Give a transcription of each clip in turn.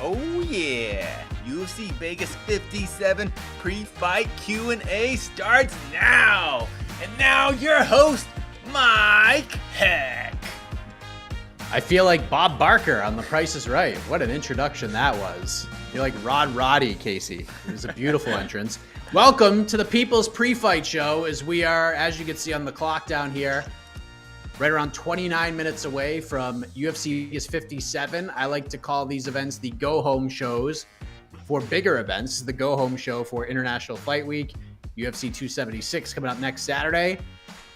Oh yeah, UFC Vegas 57 pre-fight Q&A starts now. And now your host, Mike Heck. I feel like Bob Barker on The Price is Right. What an introduction that was. You're like Rod Roddy, Casey. It was a beautiful entrance. Welcome to the People's Pre-Fight Show, as we are, as you can see on the clock down here, right around 29 minutes away from UFC Vegas 57. I like to call these events the go-home shows for bigger events. The go-home show for International Fight Week, UFC 276 coming up next Saturday.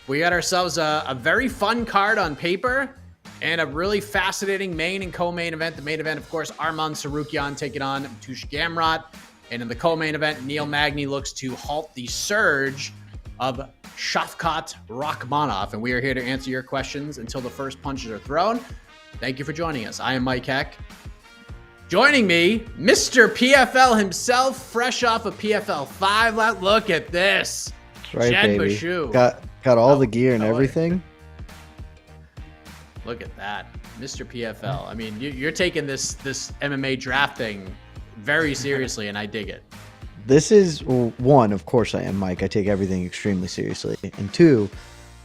We got ourselves a very fun card on paper and a really fascinating main and co-main event. The main event, of course, Arman Tsarukyan taking on Mateusz Gamrot. And in the co-main event, Neil Magny looks to halt the surge of Shavkat Rakhmonov. And we are here to answer your questions until the first punches are thrown. Thank you for joining us. I am Mike Heck. Joining me, Mr. PFL himself, fresh off of PFL 5. Look at this. That's right, Jed baby. Meshew. Got all the gear and everything. Look at that, Mr. PFL. I mean, you're taking this MMA draft thing very seriously, and I dig it. This is, one, of course I am, Mike. I take everything extremely seriously. And two,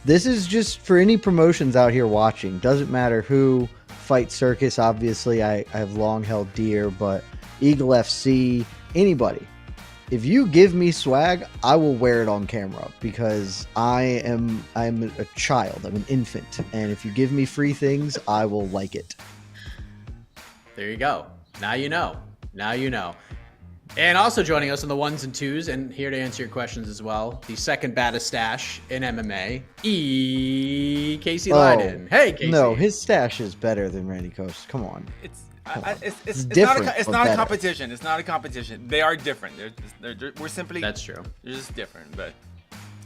this is just for any promotions out here watching. Doesn't matter who. Fight Circus, obviously, I have long held dear, but Eagle FC, anybody. If you give me swag, I will wear it on camera because I'm a child. I'm an infant. And if you give me free things, I will like it. There you go. Now you know. Now you know. And also joining us on the ones and twos and here to answer your questions as well, the second baddest stash in MMA, Casey Leydon. Hey, Casey. No, his stash is better than Randy Coast. Come on. It's different, not a better. competition. It's not a competition. They are different. We're simply. That's true. They're just different, but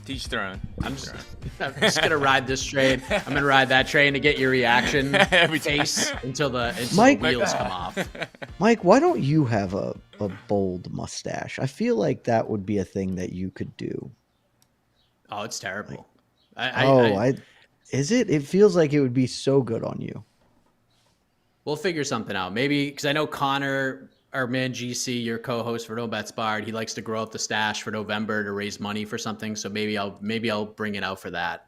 teach their own. I'm just gonna ride this train. I'm gonna ride that train to get your reaction face until the wheels come off. Mike, why don't you have a bold mustache? I feel like that would be a thing that you could do. Oh, it's terrible. Is it? It feels like it would be so good on you. We'll figure something out. Maybe because I know Connor, our man GC, your co-host for No Bets Barred, he likes to grow up the stash for November to raise money for something. So maybe I'll bring it out for that.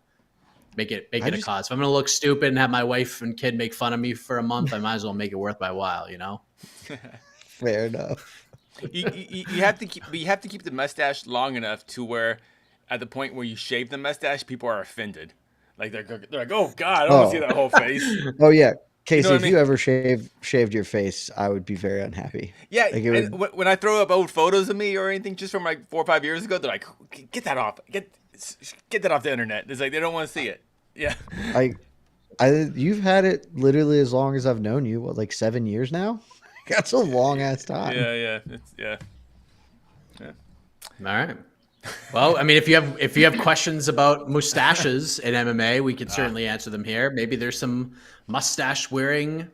Make it a cause. If I'm gonna look stupid and have my wife and kid make fun of me for a month, I might as well make it worth my while. You know. Fair enough. You have to keep the mustache long enough to where, at the point where you shave the mustache, people are offended. Like they're like, oh God, I don't want to see that whole face. Oh yeah. Casey, you know if you ever shaved your face, I would be very unhappy. Yeah, like when I throw up old photos of me or anything just from like 4 or 5 years ago, they're like, get that off. Get that off the internet. It's like they don't want to see it. Yeah. You've had it literally as long as I've known you. What, like 7 years now? That's a long ass time. Yeah. All right. Well, I mean, if you have questions about mustaches in MMA, we can certainly answer them here. Maybe there's some mustache wearing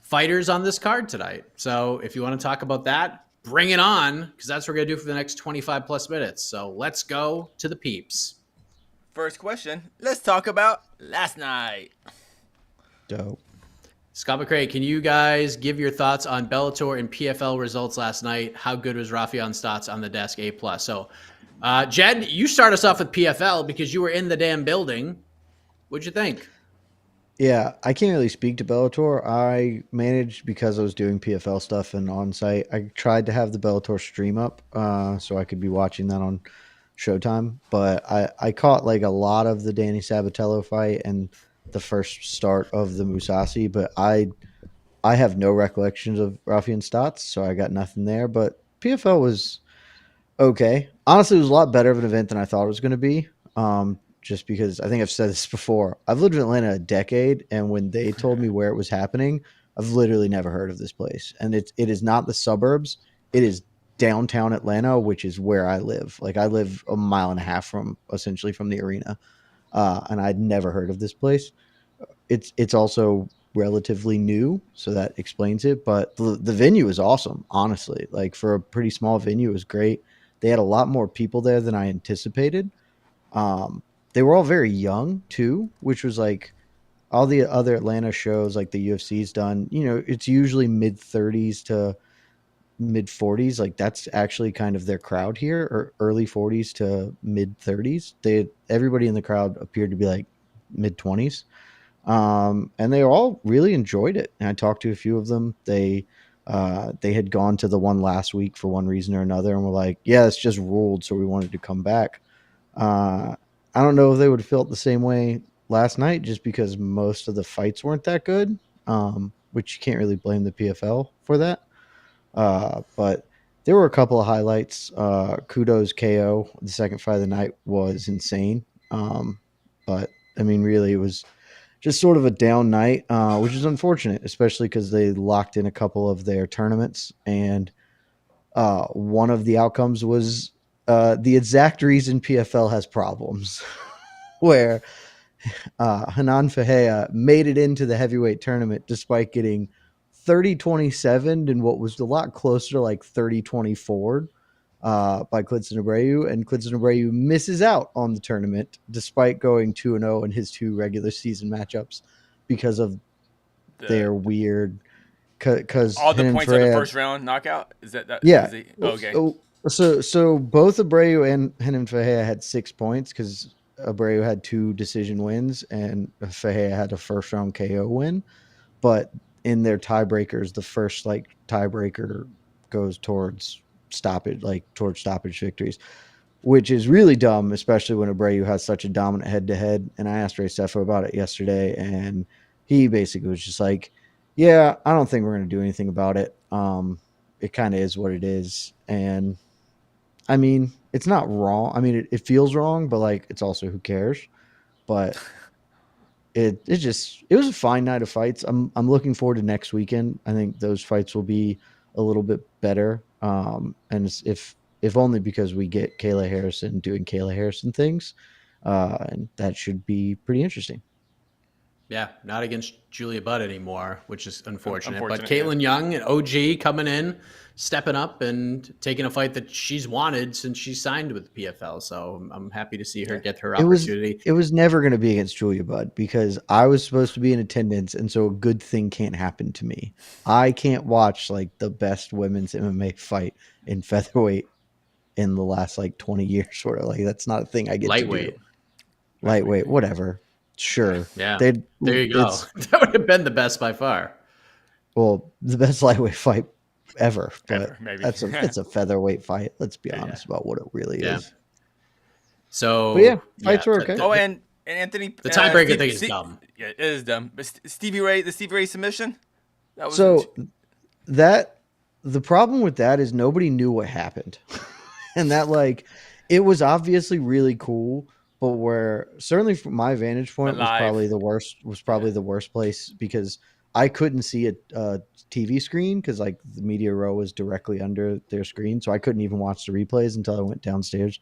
fighters on this card tonight. So if you want to talk about that, bring it on, because that's what we're gonna do for the next 25 plus minutes. So let's go to the peeps. First question. Let's talk about last night. Dope. Scott McRae, can you guys give your thoughts on Bellator and PFL results last night? How good was Rafion Stotts on the desk? A+. So, Jed, you start us off with PFL because you were in the damn building. What'd you think? Yeah, I can't really speak to Bellator. I managed, because I was doing PFL stuff and on site, I tried to have the Bellator stream up so I could be watching that on Showtime. But I caught like a lot of the Danny Sabatello fight and the first start of the Mousasi, but I have no recollections of Rafion Stotts, so I got nothing there. But PFL was okay. Honestly, it was a lot better of an event than I thought it was going to be. Just because I think I've said this before. I've lived in Atlanta a decade, and when they told me where it was happening, I've literally never heard of this place. And it is not the suburbs. It is downtown Atlanta, which is where I live. Like I live a mile and a half from the arena. And I'd never heard of this place. It's also relatively new, so that explains it. But the venue is awesome, honestly. Like for a pretty small venue, it was great. They had a lot more people there than I anticipated. They were all very young too, which was like all the other Atlanta shows like the UFC's done, it's usually mid 30s to mid 40s. Like that's actually kind of their crowd here, or early 40s to mid 30s. Everybody in the crowd appeared to be like mid 20s. And they all really enjoyed it. And I talked to a few of them. They had gone to the one last week for one reason or another, and were like, "Yeah, it's just ruled, so we wanted to come back." I don't know if they would have felt the same way last night, just because most of the fights weren't that good. Which you can't really blame the PFL for that. But there were a couple of highlights. Kudos KO, the second fight of the night, was insane. But I mean, really, it was just sort of a down night, which is unfortunate, especially because they locked in a couple of their tournaments, and one of the outcomes was the exact reason PFL has problems, where Hanan Fahea made it into the heavyweight tournament despite getting 30-27 in what was a lot closer to like 30-24 by Klidson Abreu, and Klidson Abreu misses out on the tournament despite going 2-0 in his two regular season matchups because of their weird because all the points of the first round knockout. Is that yeah. okay? So both Abreu and Henan Fahea had 6 points because Abreu had 2 decision wins and Fahea had a first round KO win. But in their tiebreakers, the first like tiebreaker goes towards stoppage victories, which is really dumb, especially when Abreu has such a dominant head to head. And I asked Ray Sefo about it yesterday, and he basically was just like, "Yeah, I don't think we're going to do anything about it. It kind of is what it is." And I mean, it's not wrong. I mean, it feels wrong, but like, it's also who cares. But it was a fine night of fights. I'm looking forward to next weekend. I think those fights will be a little bit better. And if only because we get Kayla Harrison doing Kayla Harrison things, and that should be pretty interesting. Yeah, not against Julia Budd anymore, which is unfortunate. But Unfortunate, Caitlin yeah. Young and OG coming in, stepping up and taking a fight that she's wanted since she signed with PFL. So I'm happy to see her get her opportunity. It was never going to be against Julia Budd because I was supposed to be in attendance, and so a good thing can't happen to me. I can't watch like the best women's MMA fight in featherweight in the last like 20 years, sort of. Like that's not a thing I get Lightweight. to do. Lightweight, whatever. Sure. Yeah. There you go. That would have been the best by far. Well, the best lightweight fight ever, but maybe. it's a featherweight fight. Let's be honest about what it really is. So, but yeah, fights were okay. And Anthony, the tiebreaker thing is dumb. Yeah, it is dumb. But Stevie Ray, the Stevie Ray submission. The problem with that is nobody knew what happened, and that like it was obviously really cool, but where certainly from my vantage point was probably the worst. Was probably the worst place because I couldn't see a TV screen because like the media row was directly under their screen, so I couldn't even watch the replays until I went downstairs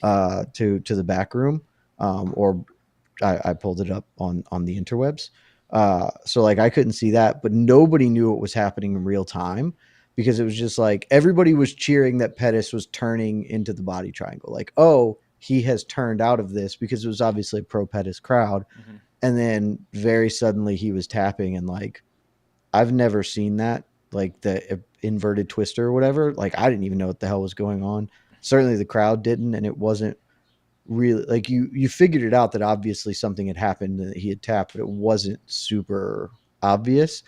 to the back room, or I pulled it up on the interwebs. So like I couldn't see that, but nobody knew what was happening in real time because it was just like everybody was cheering that Pettis was turning into the body triangle. Like, oh, he has turned out of this because it was obviously a pro Pettis crowd. Mm-hmm. And then very suddenly he was tapping, and like, I've never seen that, like the inverted twister or whatever. Like I didn't even know what the hell was going on. Certainly the crowd didn't. And it wasn't really like you figured it out that obviously something had happened and that he had tapped, but it wasn't super obvious.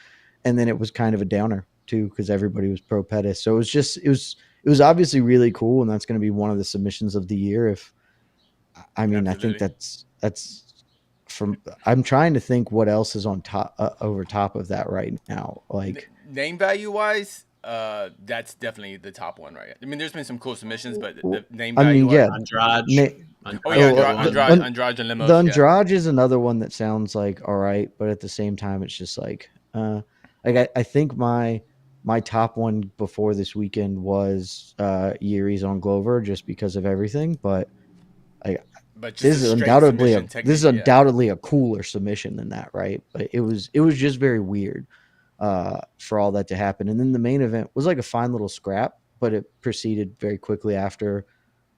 And then it was kind of a downer too, because everybody was pro Pettis. So it was obviously really cool. And that's going to be one of the submissions of the year. Absolutely. I think that's from, I'm trying to think what else is on top over top of that right now. Like name value wise, that's definitely the top one, right? I mean, there's been some cool submissions, but the name value, Andrade. Andrade and Limos. The Andrade is another one that sounds like all right, but at the same time, it's just like I think my top one before this weekend was Yuri's on Glover just because of everything, but this is undoubtedly a cooler submission than that, right? But it was just very weird for all that to happen. And then the main event was like a fine little scrap, but it proceeded very quickly after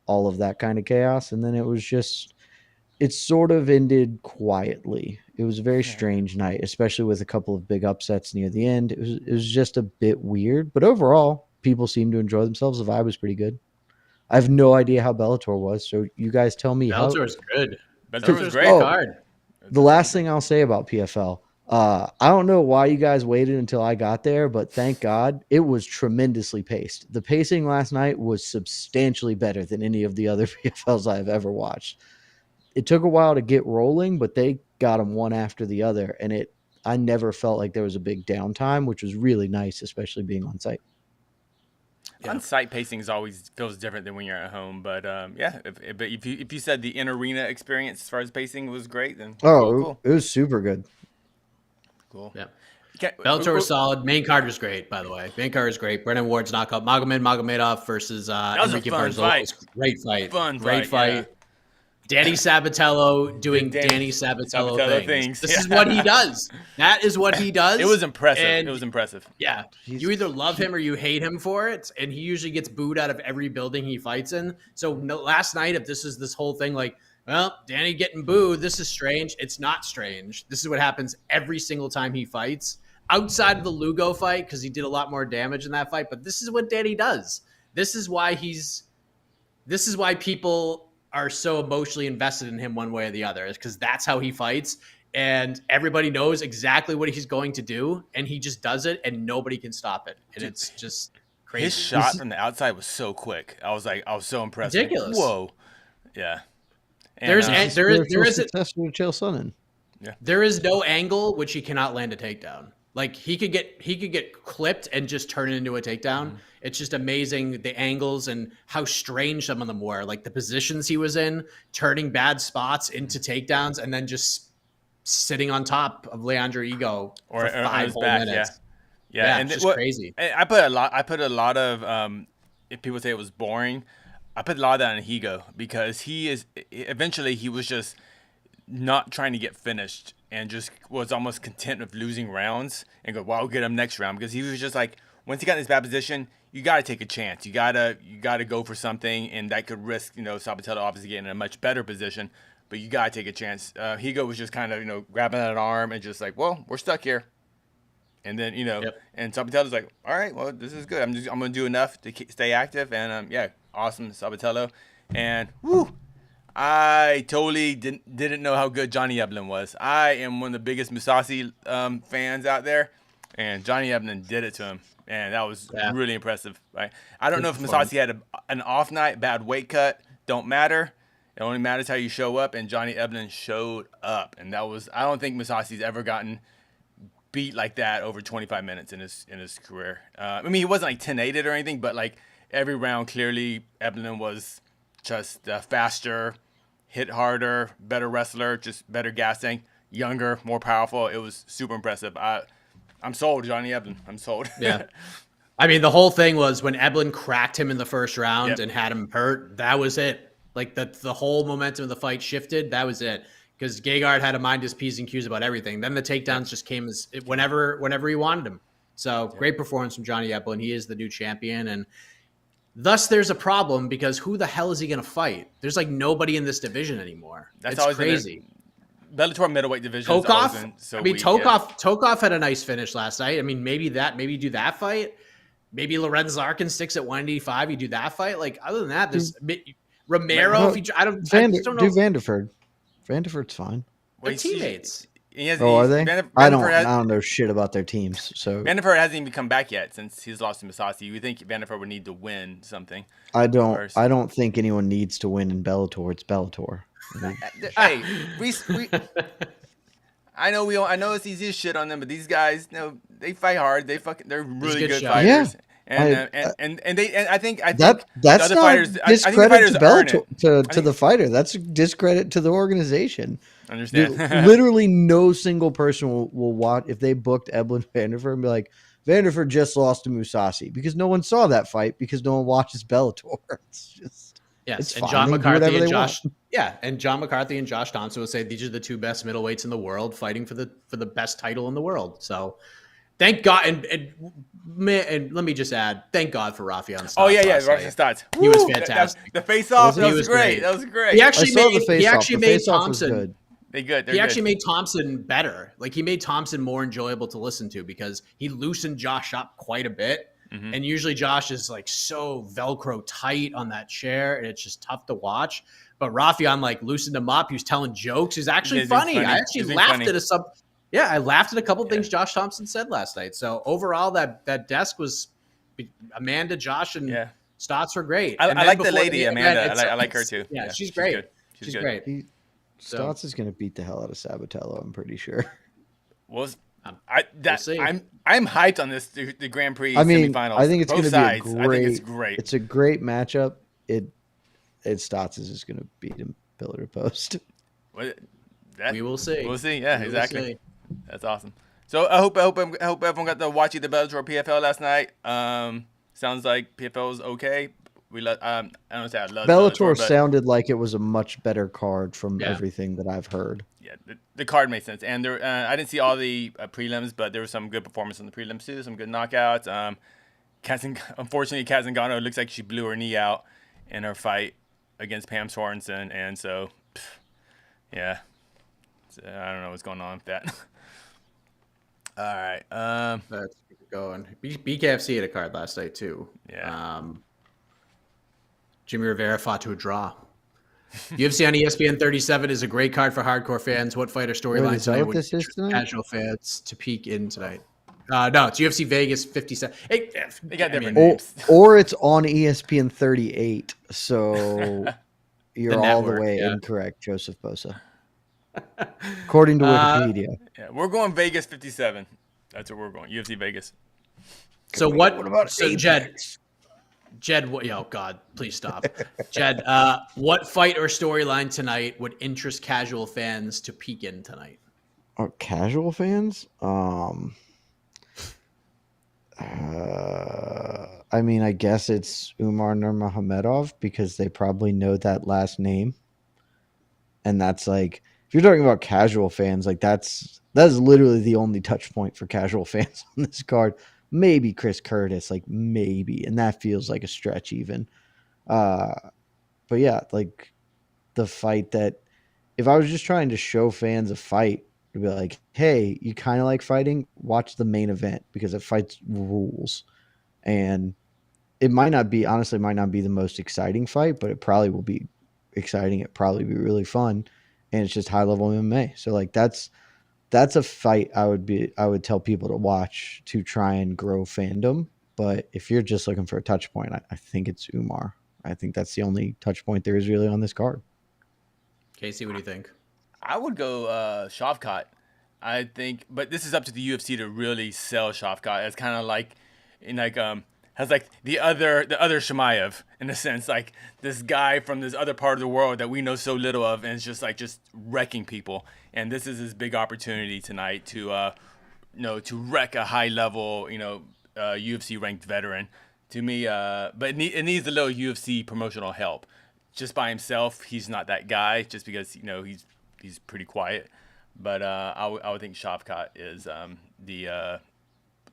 all of that kind of chaos. And then it sort of ended quietly. It was a very strange night, especially with a couple of big upsets near the end. It was just a bit weird, but overall, people seemed to enjoy themselves. The vibe was pretty good. I have no idea how Bellator was, so you guys tell me how. Bellator was good. Bellator was great. Great card. The last thing I'll say about PFL, I don't know why you guys waited until I got there, but thank God it was tremendously paced. The pacing last night was substantially better than any of the other PFLs I've ever watched. It took a while to get rolling, but they got them one after the other, and I never felt like there was a big downtime, which was really nice, especially being on site. Yeah. On-site pacing always feels different than when you're at home, but yeah. If you said the in-arena experience as far as pacing was great, then cool. It was super good. Cool. Yeah. Bellator was solid. Main card was great, by the way. Main card was great. Brennan Ward's knockout. Magomedov versus Enrique Barzola. Great fight. Great fight. Yeah. Danny Sabatello doing Danny Sabatello things. This is what he does. That is what he does. It was impressive. Yeah. You either love him or you hate him for it. And he usually gets booed out of every building he fights in. So last night, if this is this whole thing like, well, Danny getting booed, this is strange. It's not strange. This is what happens every single time he fights. Outside of the Lugo fight, because he did a lot more damage in that fight. But this is what Danny does. This is why people are so emotionally invested in him one way or the other, is because that's how he fights, and everybody knows exactly what he's going to do, and he just does it, and nobody can stop it, and it's just crazy. His shot from the outside was so quick. I was so impressed. Ridiculous. Whoa, yeah. And, there is Chael Sonnen. Yeah. There is no angle which he cannot land a takedown. Like he could get clipped and just turn it into a takedown. Mm-hmm. It's just amazing the angles and how strange some of them were. Like the positions he was in, turning bad spots into takedowns, and then just sitting on top of Leandro Ego for 5 whole minutes. Yeah, and it's just crazy. I put a lot of if people say it was boring, I put a lot of that on Higo, because he was just not trying to get finished and just was almost content with losing rounds and go, well, I'll get him next round, because he was just like, once he got in his bad position, you got to take a chance. You gotta go for something, and that could risk, Sabatello obviously getting in a much better position, but you got to take a chance. Higo was just kind of, grabbing at an arm and just like, well, we're stuck here. And then, and Sabatello's like, all right, well, this is good. I'm going to do enough to stay active. And, awesome, Sabatello. And, I totally didn't know how good Johnny Eblen was. I am one of the biggest Mousasi fans out there, and Johnny Eblen did it to him, and that was really impressive. Right? I don't know if Mousasi had an off night, bad weight cut, don't matter. It only matters how you show up, and Johnny Eblen showed up, and I don't think Mousasi's ever gotten beat like that over 25 minutes in his career. He wasn't like 10-8 or anything, but like every round, clearly Eblen was just faster, hit harder, better wrestler, just better gassing, younger, more powerful. It was super impressive. I'm sold, Johnny Eblen. I'm sold. Yeah. The whole thing was when Eblen cracked him in the first round and had him hurt, that was it. Like the whole momentum of the fight shifted. That was it. Because Gegard had to mind his P's and Q's about everything. Then the takedowns just came whenever he wanted them. So great performance from Johnny Eblen. He is the new champion, and thus, there's a problem, because who the hell is he going to fight? There's like nobody in this division anymore. It's always crazy. Bellator middleweight division. Tokov had a nice finish last night. Maybe do that fight. Maybe Lorenz Larkin sticks at 185. You do that fight. Like other than that, there's Romero. I just don't know. Do Vanderford. Vanderford's fine. They're teammates. Are they? I don't know shit about their teams. So Vanderford hasn't even come back yet since he's lost to Mousasi. You would think Vanderford would need to win something. I don't think anyone needs to win in Bellator. It's Bellator. Hey, I know it's easy to shit on them, but these guys, they fight hard. They're really good fighters. Yeah. I think that's the other not fighters, discredit to Bellator, to the fighter. That's a discredit to the organization. Understand? Literally, no single person will watch if they booked Eblen Vanderford and be like, Vanderford just lost to Mousasi, because no one saw that fight, because no one watches Bellator. It's just it's and fine. John McCarthy and Josh. Yeah, and John McCarthy and Josh Thompson would say these are the two best middleweights in the world fighting for the best title in the world. So. Thank God, and let me just add, thank God for Rafion Stotts. Oh yeah, Rafion Stotts. He was fantastic. The face-off, that was great. That was great. He actually made Thompson. They're good. He actually made Thompson better. Like, he made Thompson more enjoyable to listen to because he loosened Josh up quite a bit. Mm-hmm. And usually Josh is like so Velcro tight on that chair, and it's just tough to watch. But Rafian like loosened him up. He was telling jokes. He's actually funny. I actually laughed at I laughed at a couple things Josh Thompson said last night. So overall, that desk was Amanda, Josh, and Stotts were great. I like the lady Amanda. I like her too. Yeah, she's great. She's great. Stotts is going to beat the hell out of Sabatello, I'm pretty sure. I'm hyped on this the Grand Prix semifinals. I think it's going to be I think it's great. It's a great matchup. Stotts is just going to beat him pillar to post. We will see. We'll see. Yeah, exactly. That's awesome. So I hope everyone got to watch the Bellator PFL last night. Sounds like PFL was okay. I don't say I love Bellator sounded like it was a much better card from everything that I've heard. Yeah, the card made sense, and there I didn't see all the prelims, but there was some good performance in the prelims too. Some good knockouts. Unfortunately, Kat Zingano looks like she blew her knee out in her fight against Pam Sorensen, and so I don't know what's going on with that. All right, let's keep going. BKFC had a card last night too. Yeah. Jimmy Rivera fought to a draw. UFC on ESPN 37 is a great card for hardcore fans. What fighter storyline tonight would casual fans to peek in tonight? No, it's UFC Vegas 57. They got different names. Or it's on ESPN 38. So you're all the way incorrect, Joseph Bosa. According to Wikipedia. Yeah, we're going Vegas 57. That's where we're going. UFC Vegas. So what about Jed, oh God, please stop. Jed, what fight or storyline tonight would interest casual fans to peek in tonight? Oh, casual fans? I mean, I guess it's Umar Nurmagomedov because they probably know that last name. And that's like, if you're talking about casual fans, like that's literally the only touch point for casual fans on this card. Maybe Chris Curtis, like maybe, and that feels like a stretch even. But yeah, like the fight that if I was just trying to show fans a fight, to be like, hey, you kind of like fighting, watch the main event because it fights rules. And it might not be the most exciting fight, but it probably will be exciting. It probably be really fun. And it's just high level MMA. So like that's a fight I would tell people to watch to try and grow fandom. But if you're just looking for a touch point, I think it's Umar. I think that's the only touch point there is really on this card. Casey, what do you think? I would go Shavkat. I think, but this is up to the UFC to really sell Shavkat. It's kind of like, has like the other Shemaev in a sense, like this guy from this other part of the world that we know so little of, and it's just wrecking people. And this is his big opportunity tonight to wreck a high level, UFC ranked veteran. To me, but it needs a little UFC promotional help. Just by himself, he's not that guy. Just because he's pretty quiet. But I would think Shavkat is the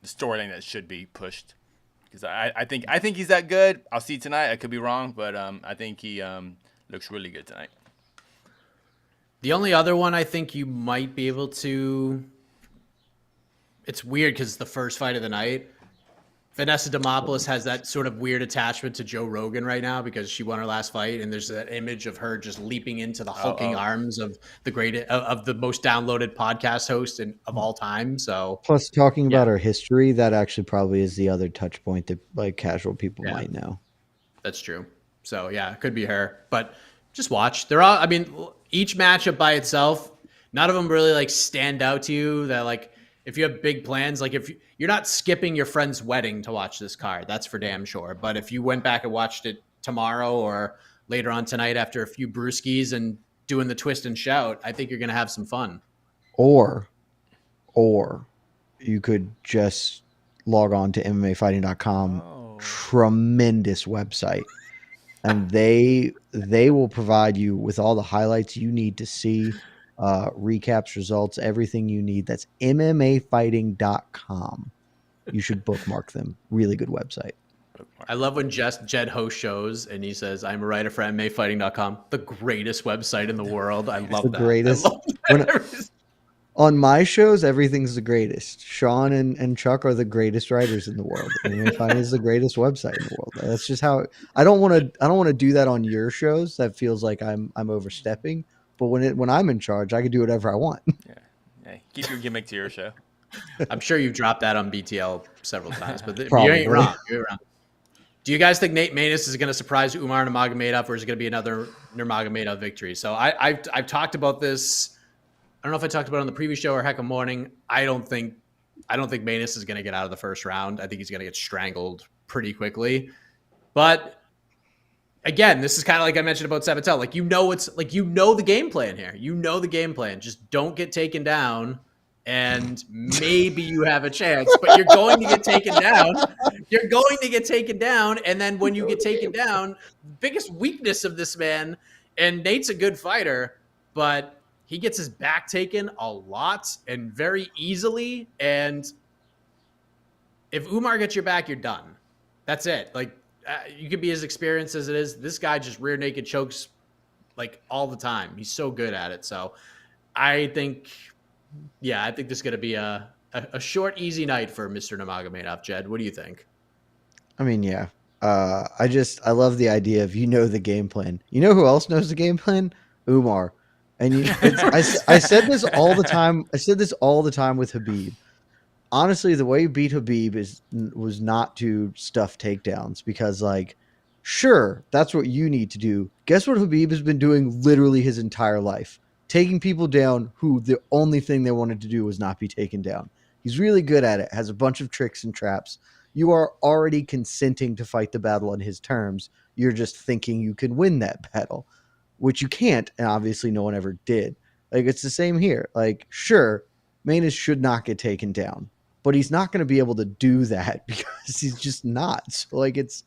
storyline that should be pushed. Because I think he's that good. I'll see tonight. I could be wrong, but I think he looks really good tonight. The only other one I think you might be able to. It's weird because it's the first fight of the night. Vanessa Demopoulos has that sort of weird attachment to Joe Rogan right now because she won her last fight, and there's that image of her just leaping into the hulking arms of the most downloaded podcast host of all time. So plus talking about her history, that actually probably is the other touch point that like casual people might know. That's true. So yeah, it could be her, but just watch. They're all. I mean, each matchup by itself, none of them really like stand out to you. That like. If you have big plans, like if you're not skipping your friend's wedding to watch this card, that's for damn sure. But if you went back and watched it tomorrow or later on tonight after a few brewskis and doing the twist and shout, I think you're going to have some fun. Or you could just log on to MMAfighting.com. Oh. Tremendous website. And they will provide you with all the highlights you need to see. Recaps, results, everything you need. That's MMAfighting.com. You should bookmark them. Really good website. I love when Jed hosts shows and he says, "I'm a writer for MMAfighting.com, the greatest website in the world." I The love that. I greatest. love When that. on my shows, everything's the greatest. Sean and Chuck are the greatest writers in the world. MMA Fighting is the greatest website in the world. That's just how I don't want to. I don't want to do that on your shows. That feels like I'm overstepping. But when I'm in charge, I can do whatever I want. Yeah. Yeah. Keep your gimmick to your show. I'm sure you've dropped that on BTL several times, but you ain't Probably. wrong. You ain't wrong. Do you guys think Nate Maness is going to surprise Umar Nurmagomedov, or is it going to be another Nurmagomedov victory? So I've talked about this. I don't know if I talked about it on the previous show or heck of morning. I don't think Maness is going to get out of the first round. I think he's going to get strangled pretty quickly. But again, this is kind of like I mentioned about Sabatel. Like, the game plan here. You know the game plan. Just don't get taken down, and maybe you have a chance. But you're going to get taken down. You're going to get taken down, and then when you get taken down, the biggest weakness of this man, and Nate's a good fighter, but he gets his back taken a lot and very easily. And if Umar gets your back, you're done. That's it. Like, you could be as experienced as it is. This guy just rear naked chokes like all the time. He's so good at it. So I think this is going to be a short, easy night for Mr. Nurmagomedov. Jed, what do you think? I mean, yeah. I love the idea of the game plan. You know who else knows the game plan? Umar. And I said this all the time. I said this all the time with Khabib. Honestly, the way you beat Khabib was not to stuff takedowns because, like, sure, that's what you need to do. Guess what Khabib has been doing literally his entire life? Taking people down who the only thing they wanted to do was not be taken down. He's really good at it, has a bunch of tricks and traps. You are already consenting to fight the battle on his terms. You're just thinking you can win that battle, which you can't, and obviously no one ever did. Like, it's the same here. Like, sure, Manus should not get taken down, but he's not going to be able to do that because he's just not. So, like, it's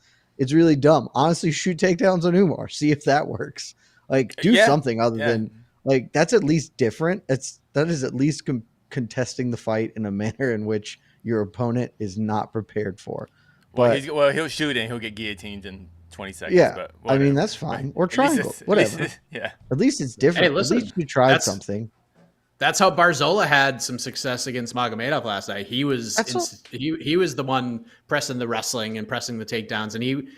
really dumb. Honestly, shoot takedowns on Umar. See if that works. Like, do something other than, like, that's at least different. That is at least contesting the fight in a manner in which your opponent is not prepared for. Well, he'll shoot and he'll get guillotined in 20 seconds. Yeah, but I mean, that's fine. Or triangle, whatever. Yeah. At least it's different. Hey, listen, at least you tried something. That's how Barzola had some success against Magomedov last night. He was he was the one pressing the wrestling and pressing the takedowns, and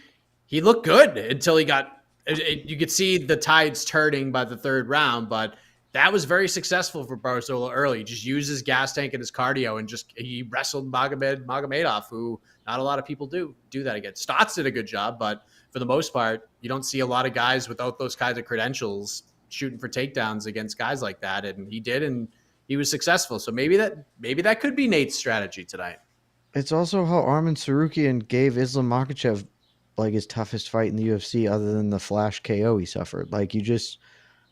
he looked good until he got. You could see the tides turning by the third round, but that was very successful for Barzola early. He just used his gas tank and his cardio, and he wrestled Magomedov, who not a lot of people do that against. Stotts did a good job, but for the most part, you don't see a lot of guys without those kinds of credentials shooting for takedowns against guys like that, and he did, and he was successful. So maybe that could be Nate's strategy tonight. It's also how Arman Tsarukyan gave Islam Makhachev like his toughest fight in the UFC, other than the flash KO he suffered. Like,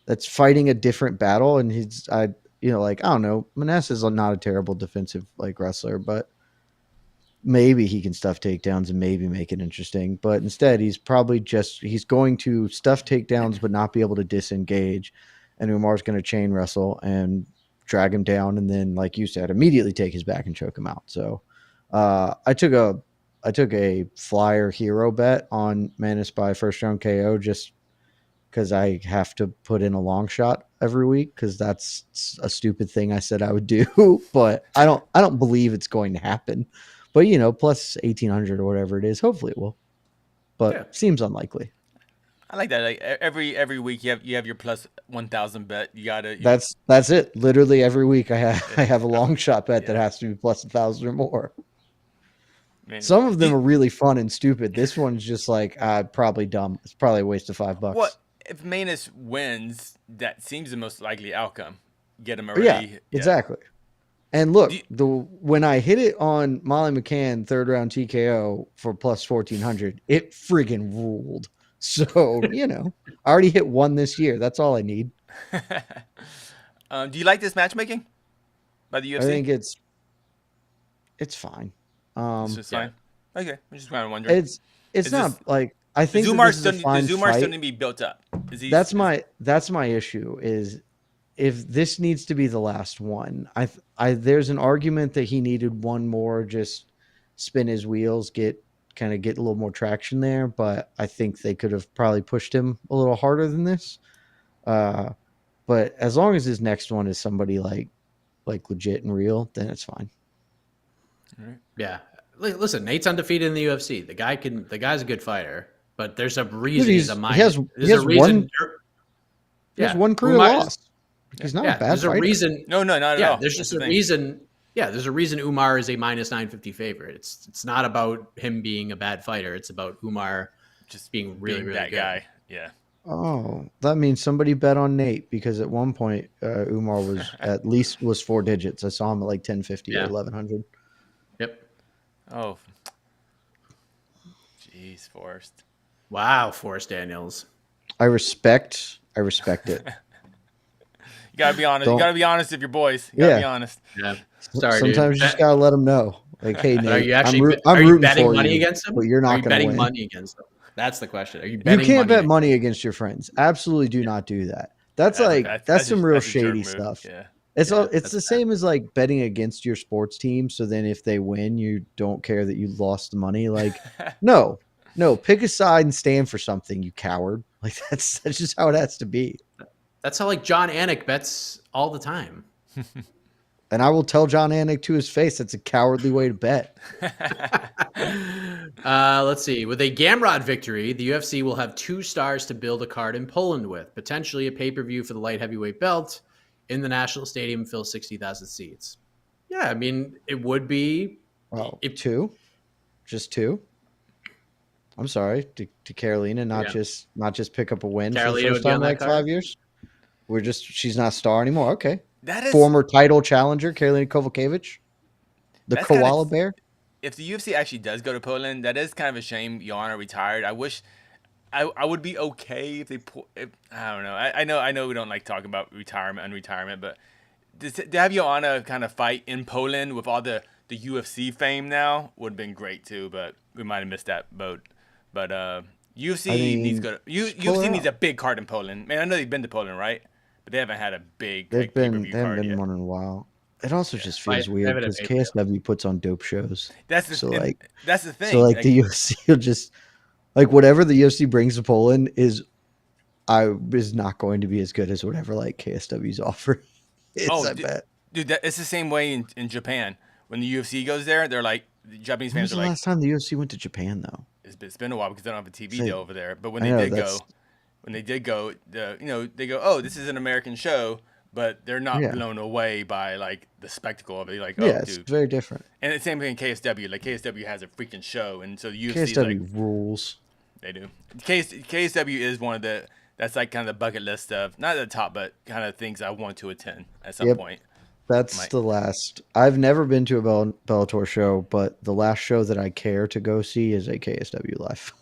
that's fighting a different battle, and I don't know, Maness is not a terrible defensive like wrestler, but maybe he can stuff takedowns and maybe make it interesting. But instead, he's going to stuff takedowns but not be able to disengage. And Umar's going to chain wrestle and drag him down, and then, like you said, immediately take his back and choke him out. So I took a flyer hero bet on Manus by first round KO just because I have to put in a long shot every week because that's a stupid thing I said I would do. But I don't believe it's going to happen. But, plus 1,800 or whatever it is, hopefully it will. But seems unlikely. I like that. Like, every week you have your plus 1,000 bet. You gotta. That's it. Literally every week I have a long shot bet that has to be plus 1,000 or more. Man, some of them are really fun and stupid. This one's just like probably dumb. It's probably a waste of $5. Well, if Manus wins, that seems the most likely outcome. Get him already. Yeah, exactly. And look, when I hit it on Molly McCann third round TKO for plus 1,400, it friggin' ruled. So, I already hit one this year. That's all I need. Do you like this matchmaking by the UFC? I think it's fine. It's just fine. Okay, I'm just kind of wondering. It's not like I think Zumar still need to be built up. That's my issue. Is if this needs to be the last one, there's an argument that he needed one more, just spin his wheels, get kind of get a little more traction there. But I think they could have probably pushed him a little harder than this. But as long as his next one is somebody like legit and real, then it's fine. Yeah. Listen, Nate's undefeated in the UFC. The guy's a good fighter, but there's a reason he's a minus. He has one career loss. He's not a bad there's fighter. A reason. No, not at all. There's just a reason. Yeah, there's a reason Umar is a minus 950 favorite. It's not about him being a bad fighter. It's about Umar just being really that good. Guy. Yeah. Oh, that means somebody bet on Nate because at one point Umar was 4 digits. I saw him at like 1050 or 1100. Yep. Oh. Jeez, Forrest. Wow, Forrest Daniels. I respect it. You gotta be honest. You gotta be honest if you're boys. You gotta be honest. Yeah. Sorry, sometimes you just gotta let them know. Like, hey, Nate, are you actually I'm rooting betting for money you, against them? but you're not going to betting win. Money against them. That's the question. Are you betting? You can't bet money against your friends. Absolutely, do not do that. That's some real shady stuff. Yeah. It's the same as like betting against your sports team. So then if they win, you don't care that you lost the money. Like, no, pick a side and stand for something, you coward. Like that's just how it has to be. That's how like John Anik bets all the time. And I will tell John Anik to his face that's a cowardly way to bet. Let's see. With a Gamrot victory, the UFC will have 2 stars to build a card in Poland with. Potentially a pay-per-view for the light heavyweight belt in the National Stadium fills 60,000 seats. Yeah, I mean, it would be... Well, 2? Just 2? I'm sorry, to Carolina, not just pick up a win Carolina for the first time in like 5 years. She's not a star anymore. Okay. That is former title challenger Karolina Kowalkiewicz, the koala bear. If the UFC actually does go to Poland, that is kind of a shame. Joanna retired. I wish I would be okay if they. I don't know. I know we don't like talking about retirement, unretirement, but to have Joanna kind of fight in Poland with all the UFC fame now would have been great too. But we might have missed that boat. But UFC needs to go. UFC needs a big card in Poland. Man, I know they've been to Poland, right? But they haven't had a big. They haven't been one in a while. It also just feels weird because KSW puts on dope shows. That's the thing. So like the UFC will just like whatever the UFC brings to Poland is not going to be as good as whatever like KSW's offering. I bet. Dude, it's the same way in Japan. When the UFC goes there, they're like the Japanese fans are like. When was the last time the UFC went to Japan though? It's been a while because they don't have a TV deal over there. But when they did go, they go, oh, this is an American show. But they're not blown away by like the spectacle of it. Like, it's very different. And the same thing in KSW. Like KSW has a freaking show, and so the UFC KSW rules. They do. KSW is one of that's like kind of the bucket list of not at the top, but kind of things I want to attend at some point. That's the last. I've never been to a Bellator show, but the last show that I care to go see is a KSW live.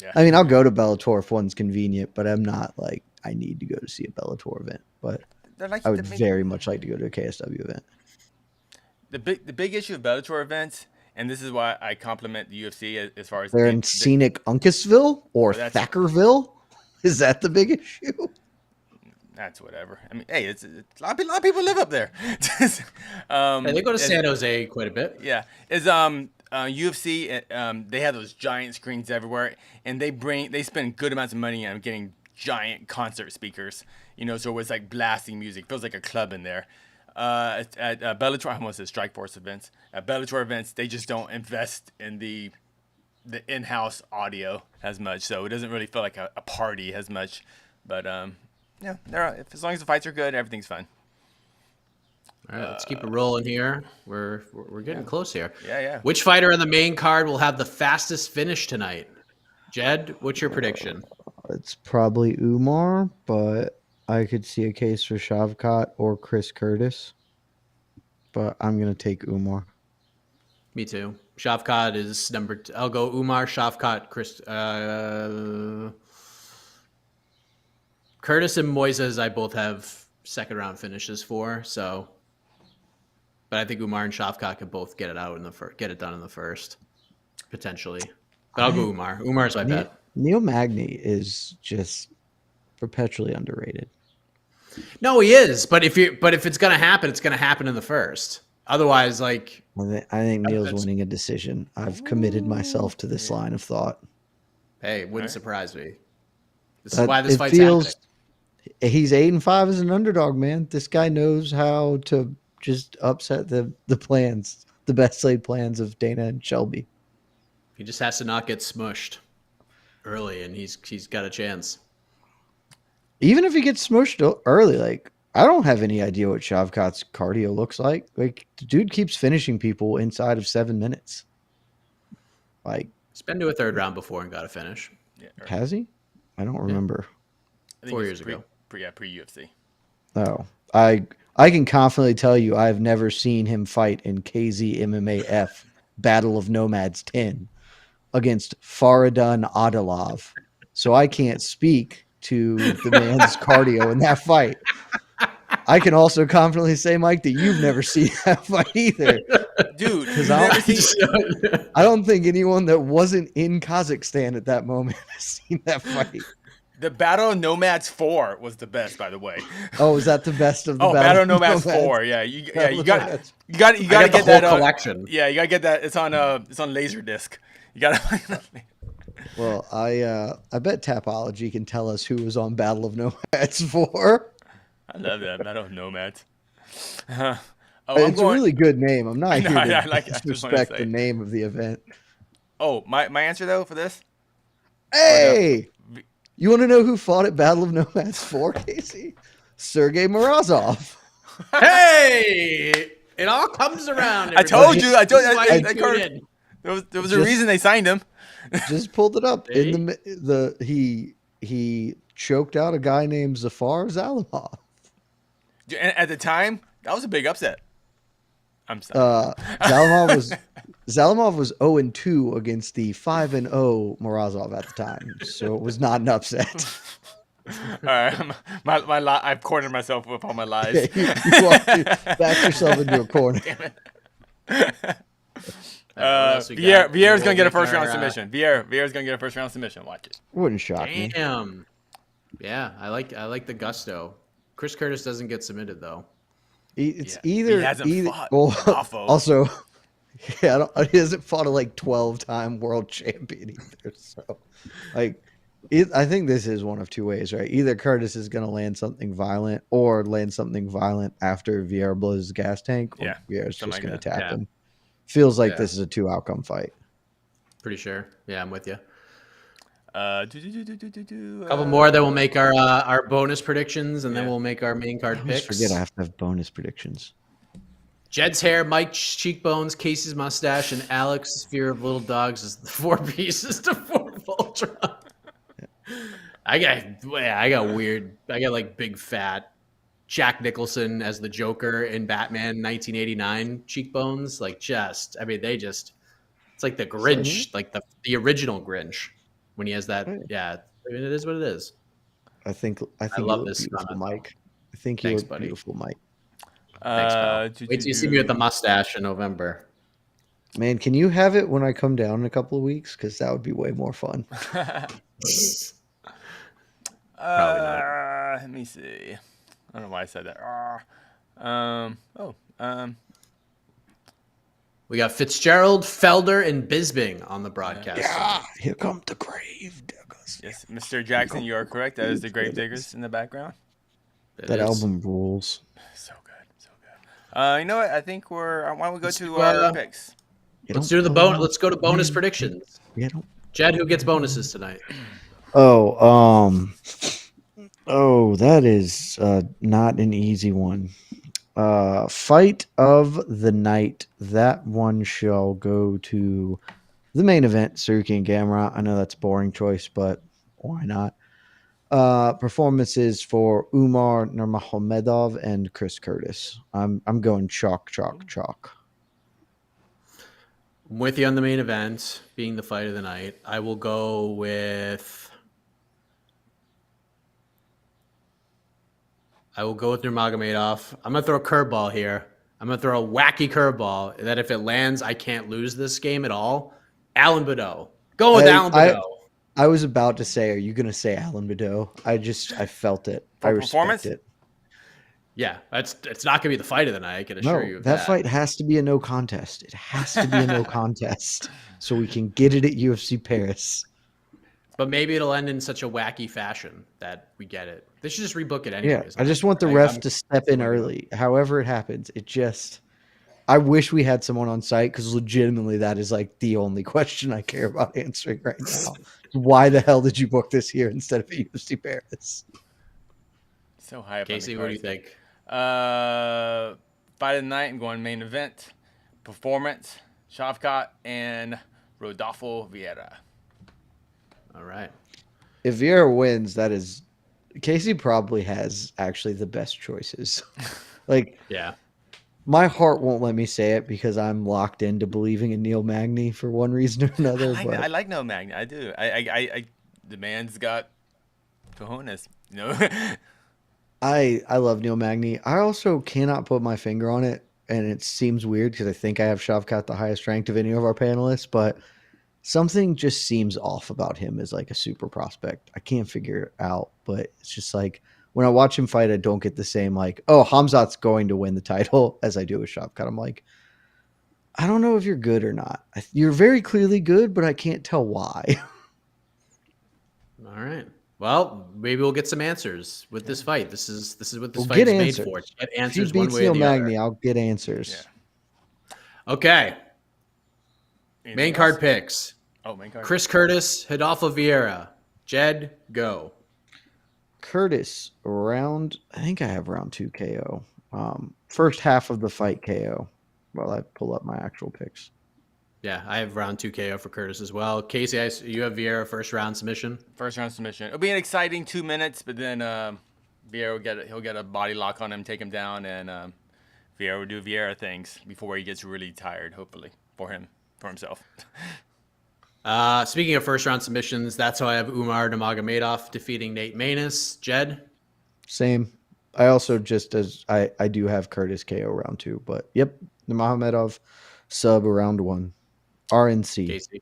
Yeah. I mean, I'll go to Bellator if one's convenient, but I'm not like I need to go to see a Bellator event. But I would very much like to go to a KSW event. The big issue of Bellator events, and this is why I compliment the UFC as far as they're in scenic Uncasville or Thackerville. Is that the big issue? That's whatever. I mean, hey, it's a lot of people live up there. They go to San Jose quite a bit. Yeah, UFC. They have those giant screens everywhere, and they spend good amounts of money on getting giant concert speakers. So it's like blasting music. Feels like a club in there. At Bellator, I almost said Strikeforce events. At Bellator events, they just don't invest in the in-house audio as much, so it doesn't really feel like a party as much. But as long as the fights are good, everything's fine. All right, let's keep it rolling here. We're getting close here. Yeah. Which fighter on the main card will have the fastest finish tonight? Jed, what's your prediction? It's probably Umar, but I could see a case for Shavkat or Chris Curtis. But I'm going to take Umar. Me too. Shavkat is number 2. I'll go Umar, Shavkat, Chris. Curtis and Moises, I both have second round finishes for. So, but I think Umar and Shavkat could both get it done in the first, potentially. But I'll go Umar. Umar's my bet. Neil Magny is just perpetually underrated. No, he is. But if it's gonna happen, it's gonna happen in the first. Otherwise, like, I think Neil's that's- winning a decision. I've committed myself to this line of thought. hey, it wouldn't Right. surprise me. This is why this It fight's feels happening. he's 8-5 as an underdog, man. This guy knows how to just upset the plans, the best laid plans of Dana and Shelby. He just has to not get smushed early, and he's got a chance. Even if he gets smushed early, like I don't have any idea what Shavkat's cardio looks like. Like the dude keeps finishing people inside of 7 minutes. Like, He's been to a third round before and got a finish. Yeah, has he? I don't remember. I think 4 it's years ago. pre UFC. Oh, I can confidently tell you I have never seen him fight in KZ MMAF Battle of Nomads 10 against Faradun Adilov. So I can't speak to the man's cardio in that fight. I can also confidently say, Mike, that you've never seen that fight either. Dude, Because you've never seen I don't think anyone that wasn't in Kazakhstan at that moment has seen that fight. the Battle of Nomads 4 was the best, by the way. Oh, is that the best of the Battle of Nomads? Nomads 4. Yeah, you got I got to the get whole that collection. Yeah, you got to get that. It's on Laserdisc. You got to Well, I bet Tapology can tell us who was on Battle of Nomads 4. I love that Battle of Nomads. Oh, It's a really good name. I'm not know, here to I like it. I just wanna disrespect say. the name of the event. Oh, my answer though for this? Hey, you want to know who fought at Battle of Nomads 4, Casey? Sergey Morozov. Hey, it all comes around. I told you. This is why you I tune in. there was a reason they signed him. Just pulled it up. Hey. In the he choked out a guy named Zafar Zalimov. And at the time, that was a big upset. I'm sorry. Zalimov was 0-2 against the 5-0 Morozov at the time, so it was not an upset. All right, I've cornered myself with all my lies. You back yourself into a corner. Vieira's gonna get a first round submission. Vieira's gonna get a first round submission. Watch it. Wouldn't shock me. Damn. Yeah, I like the gusto. Chris Curtis doesn't get submitted though. It's He either hasn't fought well, Raffo. also, yeah, he hasn't fought a 12-time world champion either. So, like, I think this is one of two ways, right? Either Curtis is going to land something violent, or land something violent after Vieira blows his gas tank. Or Vieira's just going to tap him. Feels like this is a 2-outcome fight. Pretty sure. Yeah, I'm with you. A Couple more, then we'll make our bonus predictions, and then we'll make our main card I always picks. forget I have to have bonus predictions. Jed's hair, Mike's cheekbones, Casey's mustache, and Alex's fear of little dogs is the 4 pieces to 4 Voltron. I got weird. I got like big fat Jack Nicholson as the Joker in Batman 1989 cheekbones. Like it's like the Grinch, like the original Grinch when he has that. Yeah, I mean, it is what it is. I think I you love look this beautiful, comment, Mike. I think you Thanks, look buddy. beautiful, Mike. Thanks, pal. Wait till you see me with the mustache in November. Man, can you have it when I come down in a couple of weeks? Because that would be way more fun. Probably not. Let me see. I don't know why I said that. We got Fitzgerald, Felder, and Bisbing on the broadcast. Yeah, here comes the grave diggers. Yes, Mr. Jackson, you are correct. That is the Grave Diggers in the background. That album rules. So good, so good. You know what? I think why don't we go to our picks? Let's do the bonus. Let's go to bonus predictions. Jed, who gets bonuses tonight? Oh, that is not an easy one. Fight of the night. That one shall go to the main event, Tsarukyan Gamrot. I know that's a boring choice, but why not? Performances for Umar Nurmagomedov and Chris Curtis. I'm going chalk. I'm with you on the main event being the fight of the night. I will go with Nurmagomedov. I'm gonna throw a curveball here. I'm gonna throw a wacky curveball that if it lands, I can't lose this game at all. Alan Badeau. Go with Alan Badeau. I was about to say, are you going to say Alan Badeau? I felt it. For I respect performance? it. Yeah, it's not going to be the fight of the night. I can assure No, you of that that. fight has to be a no contest. It has to be a no contest so we can get it at UFC Paris. But maybe it'll end in such a wacky fashion that we get it. They should just rebook it Yeah, anyways. I just want the ref to step in early. However it happens, I wish we had someone on site because legitimately that is like the only question I care about answering right now. Why the hell did you book this here instead of UFC Paris? So high up Casey, on the what do you cards. think? Fight of the night and going main event. Performance, Shavkat and Rodolfo Vieira. All right. If Vieira wins, that is Casey probably has actually the best choices. Like, Yeah. my heart won't let me say it because I'm locked into believing in Neil Magny for one reason or another. I like No Magna. I do. The man's got cojones. You know. I love Neil Magny. I also cannot put my finger on it, and it seems weird because I think I have Shavkat the highest ranked of any of our panelists, but something just seems off about him as like a super prospect. I can't figure it out, but it's just like when I watch him fight, I don't get the same like, oh, Hamzat's going to win the title as I do with Shavkat. I'm like, I don't know if you're good or not. You're very clearly good, but I can't tell why. All right. Well, maybe we'll get some answers with this fight. This is what this We'll fight get is made answers. for. Get If he answers one beats way or Neil the Magny, other. I'll get answers. Okay. Anything Main else? card picks. Oh, main card. Chris Curtis, Rodolfo Vieira. Jed, go. Curtis, I think I have round 2 KO. First half of the fight KO while I pull up my actual picks. Yeah, I have round 2 KO for Curtis as well. Casey, you have Vieira first round submission. First round submission. It'll be an exciting 2 minutes, but then Vieira he'll get a body lock on him, take him down, and Vieira will do Vieira things before he gets really tired. Hopefully for himself. Speaking of first round submissions, that's how I have Umar Nurmagomedov defeating Nate Maness. Jed? Same. I also I do have Curtis KO round 2, but yep, Nurmagomedov sub round 1. RNC. Casey?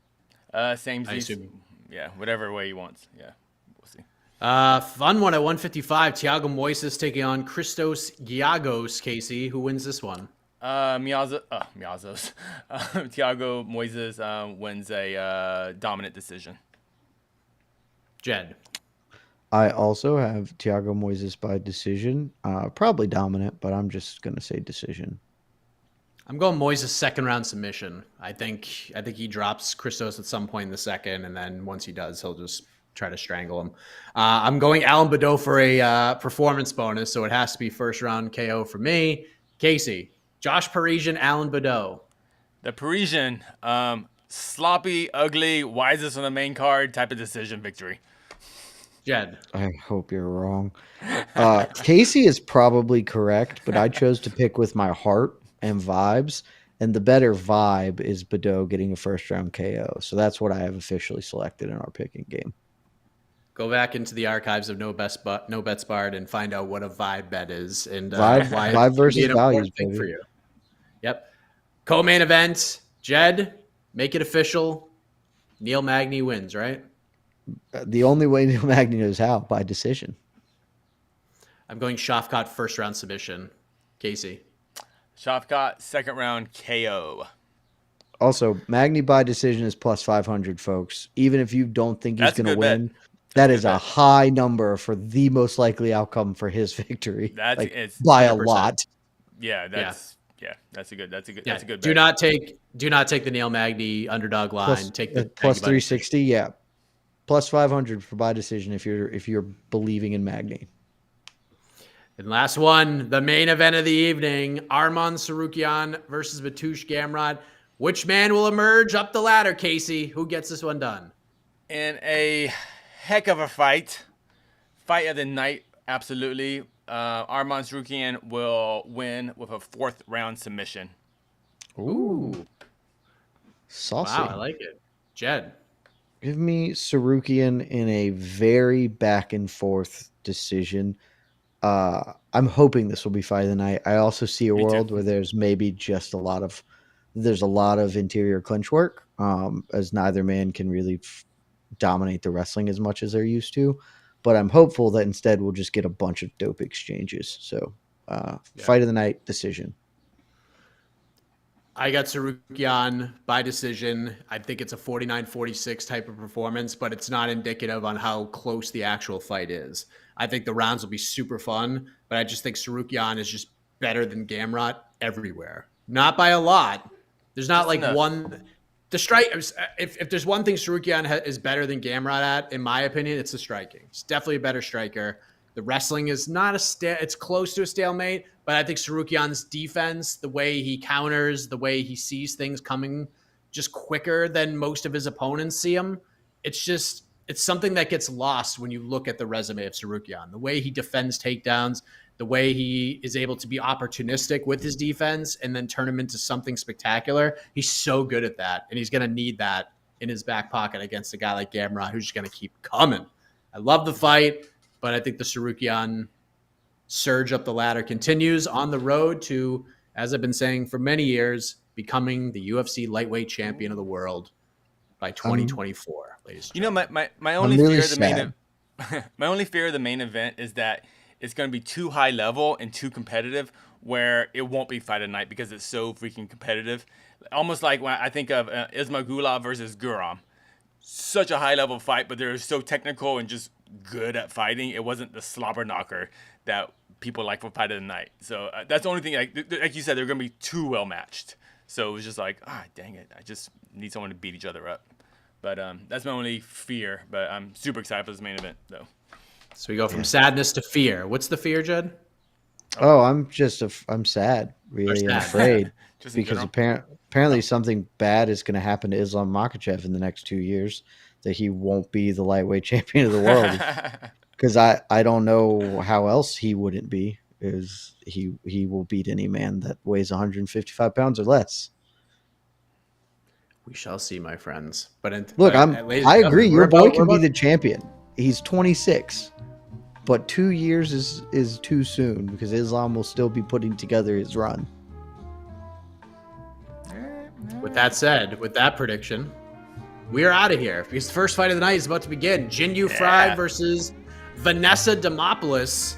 Same. I assume. Yeah, whatever way he wants. Yeah, we'll see. Fun one at 155. Thiago Moises taking on Christos Giagos. Casey, who wins this one? Thiago Moises wins a dominant decision. Jed? I also have Thiago Moises by decision. Probably dominant, but I'm just going to say decision. I'm going Moises second round submission. I think he drops Christos at some point in the second, and then once he does, he'll just try to strangle him. I'm going Alan Badeau for a performance bonus, so it has to be first round KO for me. Casey, Josh Parisian, Alan Badeau. The Parisian, sloppy, ugly, wisest on the main card type of decision victory. Jed. I hope you're wrong. Casey is probably correct, but I chose to pick with my heart and vibes, and the better vibe is Badeau getting a first round KO. So that's what I have officially selected in our picking game. Go back into the archives of No Bets Barred and find out what a vibe bet is and vibe versus values, baby. For you. Yep. Co-main event, Jed, make it official. Neil Magny wins, right? The only way Neil Magny knows how, by decision. I'm going Shavkat first round submission. Casey. Shavkat second round KO. Also, Magny by decision is plus 500, folks. Even if you don't think he's going to win, that is a high number for the most likely outcome for his victory. It's by 100%. a lot. Yeah, that's a good bet. Do not take the Neil Magny underdog line. Take the plus 360. Yeah, plus 500 for by decision if you're believing in Magny. And last one, the main event of the evening: Arman Tsarukyan versus Mateusz Gamrot. Which man will emerge up the ladder, Casey? Who gets this one done? In a heck of a fight of the night, absolutely. Arman Tsarukyan will win with a fourth round submission. Ooh. Saucy. Wow, I like it. Jed. Give me Tsarukyan in a very back and forth decision. I'm hoping this will be fight of the night. I also see a world where there's maybe just a lot of interior clinch work, as neither man can really dominate the wrestling as much as they're used to. But I'm hopeful that instead we'll just get a bunch of dope exchanges. So Fight of the night decision. I got Tsarukyan by decision. I think it's a 49-46 type of performance, but it's not indicative on how close the actual fight is. I think the rounds will be super fun, but I just think Tsarukyan is just better than Gamrot everywhere. Not by a lot. There's not just like enough. One. The strike. If there's one thing Tsarukyan is better than Gamrot at, in my opinion, it's the striking. He's definitely a better striker. The wrestling is not it's close to a stalemate, but I think Tsarukyan's defense, the way he counters, the way he sees things coming just quicker than most of his opponents see them. It's something that gets lost when you look at the resume of Tsarukyan. The way he defends takedowns, the way he is able to be opportunistic with his defense and then turn him into something spectacular. He's so good at that, and he's going to need that in his back pocket against a guy like Gamrot, who's just going to keep coming. I love the fight. But I think the Tsarukyan surge up the ladder continues on the road to, as I've been saying for many years, becoming the UFC lightweight champion of the world by 2024, ladies and gentlemen. My only fear of the my only fear of the main event is that it's going to be too high level and too competitive where it won't be fight of the night because it's so freaking competitive. Almost like when I think of Ismagulov versus Guram. Such a high level fight, but they're so technical and just good at fighting. It wasn't the slobber knocker that people like for fight of the night. So that's the only thing. Like you said, they're going to be too well matched. So it was just like, dang it, I just need someone to beat each other up. But that's my only fear. But I'm super excited for this main event, though. So we go from sadness to fear. What's the fear, Jed? Oh, I'm sad, really, and afraid because apparently something bad is going to happen to Islam Makhachev in the next 2 years, that he won't be the lightweight champion of the world. Because I don't know how else he wouldn't be. Is he will beat any man that weighs 155 pounds or less. We shall see, my friends. But I agree. Your boy can be the champion. He's 26. But 2 years is too soon because Islam will still be putting together his run. With that said, with that prediction, we are out of here because the first fight of the night is about to begin. Jinyu Fry versus Vanessa Demopoulos.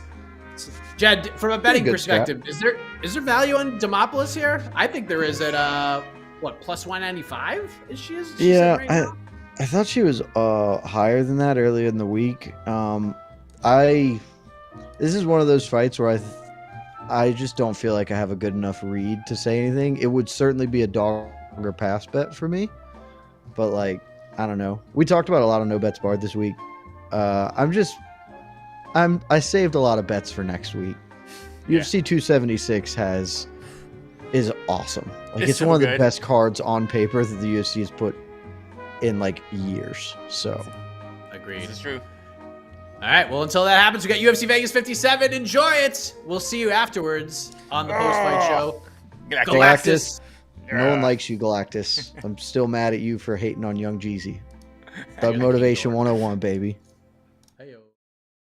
Jed, from a betting perspective, is there value on Demopoulos here? I think there is at plus 195? Is she? Yeah, I thought she was higher than that earlier in the week. This is one of those fights where I just don't feel like I have a good enough read to say anything. It would certainly be a dog or pass bet for me, but I don't know. We talked about a lot of no bets barred this week. I saved a lot of bets for next week. Yeah. UFC 276 is awesome. It's so one of the good. best cards on paper that the UFC has put in years. So agreed. This is true. All right, well, until that happens, we got UFC Vegas 57. Enjoy it. We'll see you afterwards on the post-fight show. Galactus. No one likes you, Galactus. I'm still mad at you for hating on Young Jeezy. Thug Motivation 101, baby.